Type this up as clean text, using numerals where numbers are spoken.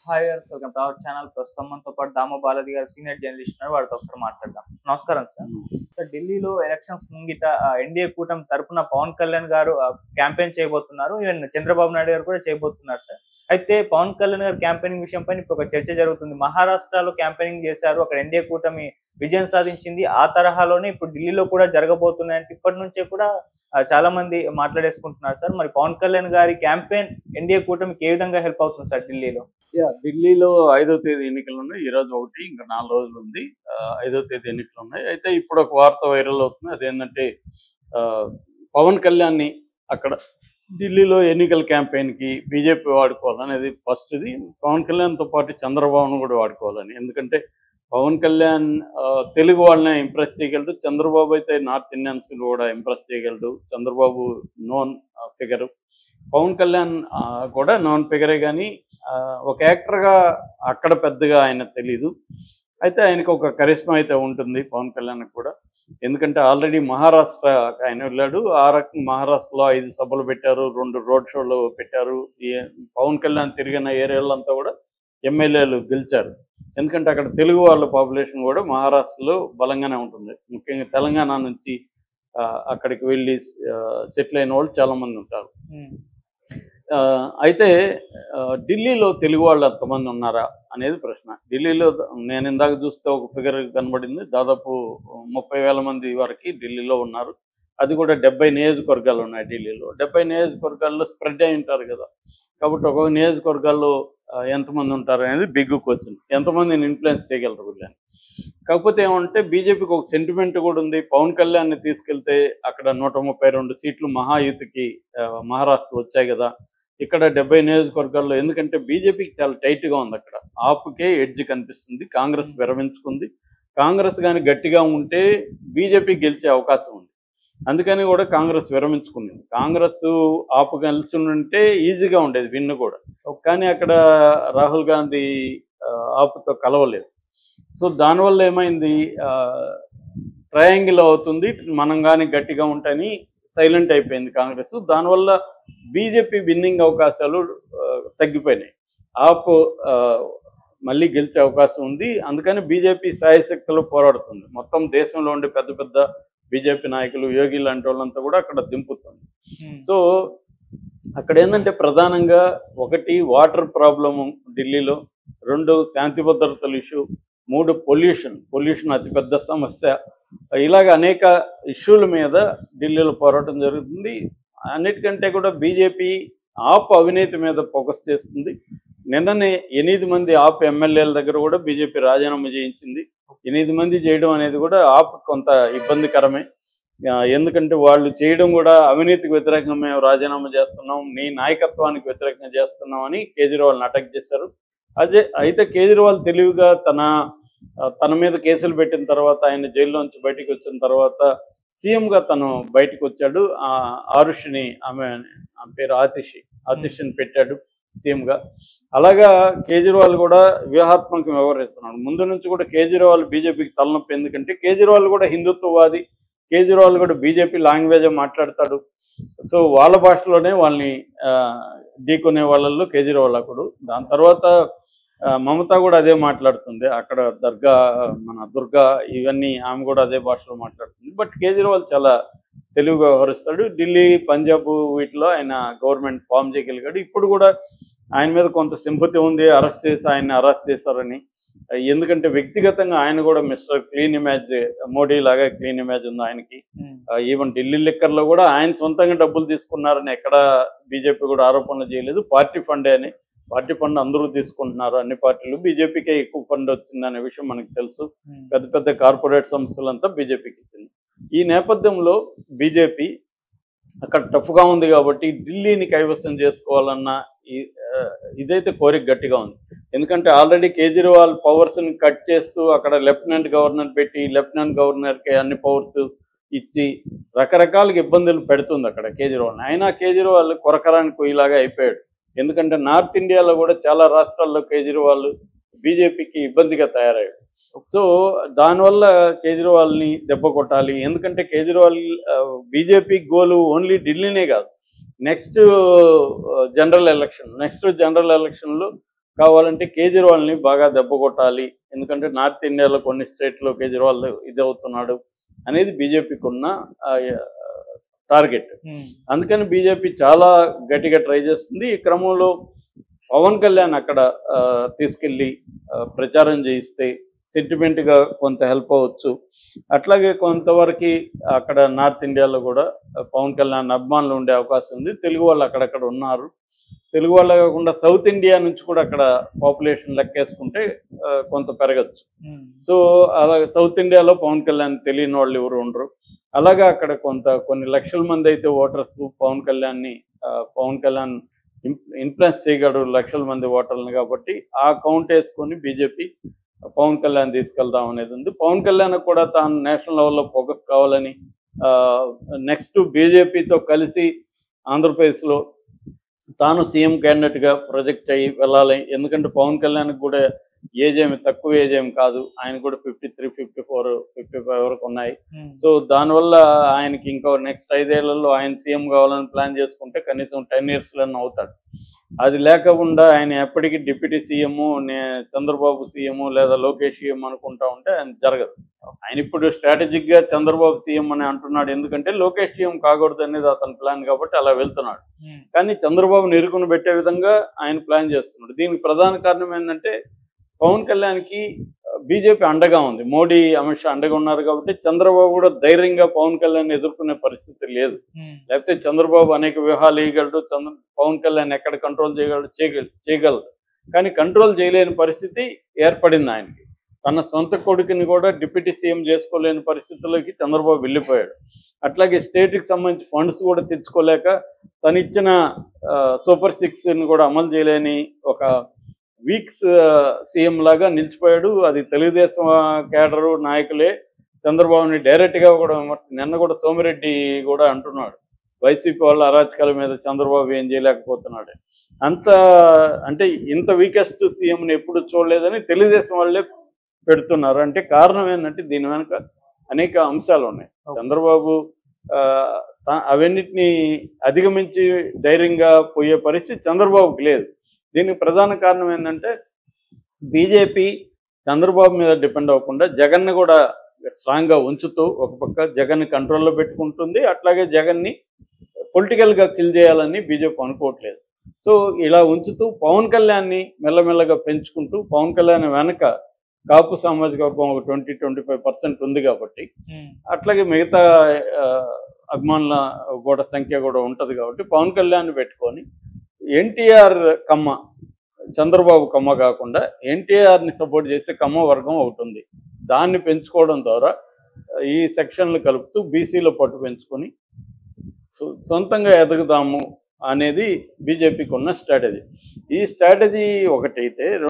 Hi గారు, welcome to our channel. ప్రస్తుతం మనతో పాటు దామ బాలాజీ గారు సీనియర్ జర్నలిస్ట్ ఉన్నారు. వాడితో ఒకసారి మాట్లాడదాం. నమస్కారం సార్. సార్, ఢిల్లీలో ఎలక్షన్స్ ముంగిట ఎన్డీఏ కూటమి తరపున పవన్ కళ్యాణ్ గారు క్యాంపెయిన్ చేయబోతున్నారు. ఈవెన్ చంద్రబాబు నాయుడు గారు కూడా చేయబోతున్నారు సార్. అయితే పవన్ కళ్యాణ్ గారు క్యాంపెయినింగ్ విషయం పైన ఇప్పుడు ఒక చర్చ జరుగుతుంది. మహారాష్ట్రలో క్యాంపెయినింగ్ చేశారు, అక్కడ ఎన్డీఏ కూటమి విజయం సాధించింది. ఆ తరహాలోనే ఇప్పుడు ఢిల్లీలో కూడా జరగబోతున్నాయంటే ఇప్పటి నుంచే కూడా చాలా మంది మాట్లాడేసుకుంటున్నారు సార్. మరి పవన్ కళ్యాణ్ గారి క్యాంపెయిన్ ఎన్డీఏ కూటమికి ఏ విధంగా హెల్ప్ అవుతుంది సార్ ఢిల్లీలో? ఢిల్లీలో 5వ తేదీ ఎన్నికలు ఉన్నాయి. ఈ రోజు ఒకటి, ఇంకా 4 రోజులు ఉంది. 5వ తేదీ ఎన్నికలు ఉన్నాయి. అయితే ఇప్పుడు ఒక వార్త వైరల్ అవుతుంది. అదేంటంటే పవన్ కళ్యాణ్ని అక్కడ ఢిల్లీలో ఎన్నికల క్యాంపెయిన్కి బీజేపీ వాడుకోవాలనేది ఫస్ట్ది. పవన్ కళ్యాణ్తో పాటు చంద్రబాబును కూడా వాడుకోవాలని. ఎందుకంటే పవన్ కళ్యాణ్ తెలుగు వాళ్ళని ఇంప్రెస్ చేయగలడు. చంద్రబాబు అయితే నార్త్ ఇండియన్స్ కూడా ఇంప్రెస్ చేయగలడు. చంద్రబాబు నోన్ ఫిగరు, పవన్ కళ్యాణ్ కూడా నాన్ ఫిగరే. కానీ ఒక యాక్టర్గా అక్కడ పెద్దగా ఆయన తెలీదు. అయితే ఆయనకు ఒక కరిష్మా అయితే ఉంటుంది పవన్ కళ్యాణ్కి కూడా. ఎందుకంటే ఆల్రెడీ మహారాష్ట్ర ఆయన వెళ్ళాడు. ఆ రకం మహారాష్ట్రలో 5 సభలు పెట్టారు, 2 రోడ్ షోలు పెట్టారు. ఈ పవన్ కళ్యాణ్ తిరిగిన ఏరియాలంతా కూడా ఎమ్మెల్యేలు గెలిచారు. ఎందుకంటే అక్కడ తెలుగు వాళ్ళ పాపులేషన్ కూడా మహారాష్ట్రలో బలంగానే ఉంటుంది. ముఖ్యంగా తెలంగాణ నుంచి అక్కడికి వెళ్ళి సెటిల్ అయిన వాళ్ళు చాలామంది ఉంటారు. అయితే ఢిల్లీలో తెలుగు వాళ్ళు ఎంతమంది ఉన్నారా అనేది ప్రశ్న. ఢిల్లీలో నేను ఇందాక చూస్తే ఒక ఫిగర్ కనబడింది, దాదాపు 30,000 మంది వరకు ఢిల్లీలో ఉన్నారు. అది కూడా 70 నియోజకవర్గాలు ఉన్నాయి ఢిల్లీలో. 70 నియోజకవర్గాల్లో స్ప్రెడ్ అయి ఉంటారు కదా. కాబట్టి ఒక్కొక్క నియోజకవర్గాల్లో ఎంతమంది ఉంటారు అనేది బిగ్ క్వశ్చన్. ఎంతమందిని ఇన్ఫ్లుయెన్స్ చేయగలరు వీళ్ళని. కాకపోతే ఏమంటే బీజేపీకి ఒక సెంటిమెంట్ కూడా ఉంది. పవన్ కళ్యాణ్ని తీసుకెళ్తే అక్కడ 132 సీట్లు మహాయుతికి మహారాష్ట్ర వచ్చాయి కదా. ఇక్కడ 70 నియోజకవర్గాల్లో, ఎందుకంటే బీజేపీకి చాలా టైట్గా ఉంది అక్కడ. ఆపుకే ఎడ్జ్ కనిపిస్తుంది. కాంగ్రెస్ విరమించుకుంది. కాంగ్రెస్ కానీ గట్టిగా ఉంటే బీజేపీ గెలిచే అవకాశం ఉంది. అందుకని కూడా కాంగ్రెస్ విరమించుకుంది. కాంగ్రెస్ ఆపు కలిసి ఉంటే ఈజీగా ఉండేది విన్ను కూడా. కానీ అక్కడ రాహుల్ గాంధీ ఆపుతో కలవలేదు. సో దానివల్ల ఏమైంది, ట్రయాంగిల్ అవుతుంది. మనం కానీ గట్టిగా ఉంటాయని సైలెంట్ అయిపోయింది కాంగ్రెస్. దానివల్ల బీజేపీ విన్నింగ్ అవకాశాలు తగ్గిపోయినాయి. ఆప్ మళ్ళీ గెలిచే అవకాశం ఉంది. అందుకని బీజేపీ శాయశక్తిలో పోరాడుతుంది. మొత్తం దేశంలో ఉండే పెద్ద పెద్ద బీజేపీ నాయకులు, యోగి లాంటి వాళ్ళంతా కూడా అక్కడ దింపుతుంది. సో అక్కడ ఏంటంటే ప్రధానంగా 1 వాటర్ ప్రాబ్లము ఢిల్లీలో, 2 శాంతి భద్రతల ఇష్యూ, 3 పొల్యూషన్ అతిపెద్ద సమస్య. ఇలాగ అనేక ఇష్యూల మీద ఢిల్లీలో పోరాటం జరుగుతుంది. అన్నిటికంటే కూడా బీజేపీ ఆప్ అవినీతి మీద ఫోకస్ చేస్తుంది. నిన్ననే 8 మంది ఆప్ ఎమ్మెల్యేల దగ్గర కూడా బీజేపీ రాజీనామా చేయించింది. 8 మంది చేయడం అనేది కూడా ఆప్ కొంత ఇబ్బందికరమే. ఎందుకంటే వాళ్ళు చేయడం కూడా అవినీతికి వ్యతిరేకంగా మేము రాజీనామా చేస్తున్నాం, నీ నాయకత్వానికి వ్యతిరేకంగా చేస్తున్నాం అని కేజ్రీవాల్ని అటాక్ చేశారు. అయితే కేజ్రీవాల్ తెలివిగా తన మీద కేసులు పెట్టిన తర్వాత, ఆయన జైల్లోంచి బయటకు వచ్చిన తర్వాత సీఎంగా తను బయటకు వచ్చాడు. ఆరుషిని, ఆమె పేరు ఆతిషిని పెట్టాడు సీఎంగా. అలాగా కేజ్రీవాల్ కూడా వ్యూహాత్మకంగా వ్యవహరిస్తున్నాడు. ముందు నుంచి కూడా కేజ్రీవాల్ బీజేపీకి తలనొప్పి. ఎందుకంటే కేజ్రీవాల్ కూడా హిందుత్వవాది, కేజ్రీవాల్ కూడా బీజేపీ లాంగ్వేజ్ మాట్లాడతాడు. సో వాళ్ళ భాషలోనే వాళ్ళని ఢీకొనే వాళ్ళల్లో కేజ్రీవాల్ ఒకడు. దాని తర్వాత మమతా కూడా అదే మాట్లాడుతుంది. అక్కడ దుర్గా ఇవన్నీ ఆమె కూడా అదే భాషలో మాట్లాడుతుంది. బట్ కేజ్రీవాల్ చాలా తెలివిగా వ్యవహరిస్తాడు. ఢిల్లీ, పంజాబ్ వీటిలో ఆయన గవర్నమెంట్ ఫామ్ చేయగలిగాడు. ఇప్పుడు కూడా ఆయన మీద కొంత సింపతి ఉంది. ఆయన్ని అరెస్ట్ చేశారని. ఎందుకంటే వ్యక్తిగతంగా ఆయన కూడా మిస్టర్ క్లీన్ ఇమేజ్, మోడీ లాగా క్లీన్ ఇమేజ్ ఉంది ఆయనకి. ఈవెన్ ఢిల్లీ లిక్కర్లో కూడా ఆయన సొంతంగా డబ్బులు తీసుకున్నారని ఎక్కడ బీజేపీ కూడా ఆరోపణలు చేయలేదు. పార్టీ ఫండే అని. పార్టీ ఫండ్ అందరూ తీసుకుంటున్నారు, అన్ని పార్టీలు. బీజేపీకే ఎక్కువ ఫండ్ వచ్చిందనే విషయం మనకు తెలుసు. పెద్ద పెద్ద కార్పొరేట్ సంస్థలంతా బీజేపీకి ఇచ్చింది. ఈ నేపథ్యంలో బీజేపీ అక్కడ టఫ్గా ఉంది కాబట్టి ఢిల్లీని కైవసం చేసుకోవాలన్న ఇదైతే కోరిక గట్టిగా ఉంది. ఎందుకంటే ఆల్రెడీ కేజ్రీవాల్ పవర్స్ని కట్ చేస్తూ అక్కడ లెఫ్టినెంట్ గవర్నర్ పెట్టి, లెఫ్టినెంట్ గవర్నర్కి అన్ని పవర్స్ ఇచ్చి రకరకాలుగా ఇబ్బందులు పెడుతుంది అక్కడ కేజ్రీవాల్. అయినా కేజ్రీవాల్ కొరకరానికి పోయేలాగా అయిపోయాడు. ఎందుకంటే నార్త్ ఇండియాలో కూడా చాలా రాష్ట్రాల్లో కేజ్రీవాల్ బీజేపీకి ఇబ్బందిగా తయారయ్యాడు. సో దానివల్ల కేజ్రీవాల్ని దెబ్బ కొట్టాలి. ఎందుకంటే కేజ్రీవాల్ బీజేపీ గోలు ఓన్లీ ఢిల్లీనే కాదు, నెక్స్ట్ జనరల్ ఎలక్షన్లో కావాలంటే కేజ్రీవాల్ని బాగా దెబ్బ కొట్టాలి, ఎందుకంటే నార్త్ ఇండియాలో కొన్ని స్టేట్లో కేజ్రీవాల్ ఇది అవుతున్నాడు అనేది బీజేపీకి ఉన్న టార్గెట్. అందుకని బీజేపీ చాలా గట్టిగా ట్రై చేస్తుంది. ఈ క్రమంలో పవన్ కళ్యాణ్ అక్కడ తీసుకెళ్ళి ప్రచారం చేయిస్తే సెంటిమెంట్గా కొంత హెల్ప్ అవ్వచ్చు. అట్లాగే కొంతవరకు అక్కడ నార్త్ ఇండియాలో కూడా పవన్ కళ్యాణ్ అభిమానులు ఉండే అవకాశం ఉంది. తెలుగు వాళ్ళు అక్కడక్కడ ఉన్నారు. తెలుగు వాళ్ళ కాకుండా సౌత్ ఇండియా నుంచి కూడా అక్కడ పాపులేషన్ లెక్కేసుకుంటే కొంత పెరగచ్చు. సో అలాగే సౌత్ ఇండియాలో పవన్ కళ్యాణ్ తెలియని వాళ్ళు ఎవరు ఉండరు. అలాగే అక్కడ కొన్ని లక్షల మంది అయితే ఓటర్స్ పవన్ కళ్యాణ్ ఇన్ఫ్లుయెన్స్ చేయగలరు లక్షల మంది ఓటర్లను. కాబట్టి ఆ కౌంట్ వేసుకొని బీజేపీ పవన్ కళ్యాణ్ తీసుకెళ్దాం అనేది ఉంది. పవన్ కళ్యాణ్ కూడా తాను నేషనల్ లెవెల్లో ఫోకస్ కావాలని నెక్స్ట్ బీజేపీతో కలిసి ఆంధ్రప్రదేశ్లో తాను సీఎం క్యాండిడేట్గా ప్రొజెక్ట్ అయ్యి వెళ్ళాలి. ఎందుకంటే పవన్ కళ్యాణ్కి కూడా ఏజ్ ఏమి తక్కువ ఏజ్ ఏమి కాదు, ఆయన కూడా 53, 54, 55 వరకు ఉన్నాయి. సో దానివల్ల ఆయనకి ఇంకా నెక్స్ట్ 5 ఏళ్లలో ఆయన సీఎం కావాలని ప్లాన్ చేసుకుంటే కనీసం 10 yearsలోనే అవుతాడు. అది లేకుండా ఆయన ఎప్పటికీ డిప్యూటీ సీఎము, చంద్రబాబు సీఎము లేదా లోకేష్ సీఎం అనుకుంటా ఉంటే ఆయన జరగదు. ఆయన ఇప్పుడు స్ట్రాటజిక్గా చంద్రబాబు సీఎం అని అంటున్నాడు, ఎందుకంటే లోకేష్ సీఎం కాకూడదు అనేది అతని ప్లాన్ కాబట్టి అలా వెళ్తున్నాడు. కానీ చంద్రబాబుని ఇరుకును పెట్టే విధంగా ఆయన ప్లాన్ చేస్తున్నాడు. దీనికి ప్రధాన కారణం ఏంటంటే పవన్ కళ్యాణ్కి బీజేపీ అండగా ఉంది, మోడీ అమిత్ షా అండగా ఉన్నారు. కాబట్టి చంద్రబాబు కూడా ధైర్యంగా పవన్ కళ్యాణ్ ఎదుర్కొనే పరిస్థితి లేదు. లేకపోతే చంద్రబాబు అనేక వ్యూహాలు వేయగలడు, పవన్ కళ్యాణ్ ఎక్కడ కంట్రోల్ చేయగలడు. కానీ కంట్రోల్ చేయలేని పరిస్థితి ఏర్పడింది ఆయనకి. తన సొంత కొడుకుని కూడా డిప్యూటీ సీఎం చేసుకోలేని పరిస్థితుల్లోకి చంద్రబాబు వెళ్ళిపోయాడు. అట్లాగే స్టేట్కి సంబంధించి ఫండ్స్ కూడా తెచ్చుకోలేక తను ఇచ్చిన సూపర్ 6ని కూడా అమలు చేయలేని ఒక వీక్స్ సీఎం లాగా నిలిచిపోయాడు. అది తెలుగుదేశం కేడరు నాయకులే చంద్రబాబుని డైరెక్ట్గా కూడా నిన్న కూడా సోమిరెడ్డి కూడా అంటున్నాడు, వైసీపీ వాళ్ళ అరాచకాల మీద చంద్రబాబు ఏం చేయలేకపోతున్నాడు. అంటే ఇంత వీకెస్ట్ సీఎంని ఎప్పుడు చూడలేదని తెలుగుదేశం వాళ్ళే పెడుతున్నారు. అంటే కారణం ఏంటంటే దీని వెనుక అనేక అంశాలు ఉన్నాయి. చంద్రబాబు అవన్నిటిని అధిగమించి ధైర్యంగా పోయే పరిస్థితి చంద్రబాబుకి లేదు. దీనికి ప్రధాన కారణం ఏంటంటే బీజేపీ చంద్రబాబు మీద డిపెండ్ అవ్వకుండా జగన్ని కూడా స్ట్రాంగ్గా ఉంచుతూ ఒక పక్క జగన్ని కంట్రోల్లో పెట్టుకుంటుంది, అట్లాగే జగన్ని పొలిటికల్గా కిల్ చేయాలని బీజేపీ అనుకోవట్లేదు. సో ఇలా ఉంచుతూ పవన్ కళ్యాణ్ని మెల్లమెల్లగా పెంచుకుంటూ పవన్ కళ్యాణ్ వెనక కాపు సామాజిక వర్గం ఒక 20-25% ఉంది కాబట్టి, అట్లాగే మిగతా అభిమానుల కూడా సంఖ్య కూడా ఉంటుంది కాబట్టి పవన్ కళ్యాణ్ పెట్టుకొని ఎన్టీఆర్ కమ్మ, చంద్రబాబు కమ్మ కాకుండా ఎన్టీఆర్ని సపోర్ట్ చేసే కమ్మ వర్గం ఒకటి ఉంది. దాన్ని పెంచుకోవడం ద్వారా ఈ సెక్షన్లు కలుపుతూ బీసీలో పట్టు పెంచుకొని సొంతంగా ఎదుగుదాము అనేది బీజేపీకి ఉన్న స్ట్రాటజీ. ఈ స్ట్రాటజీ ఒకటైతే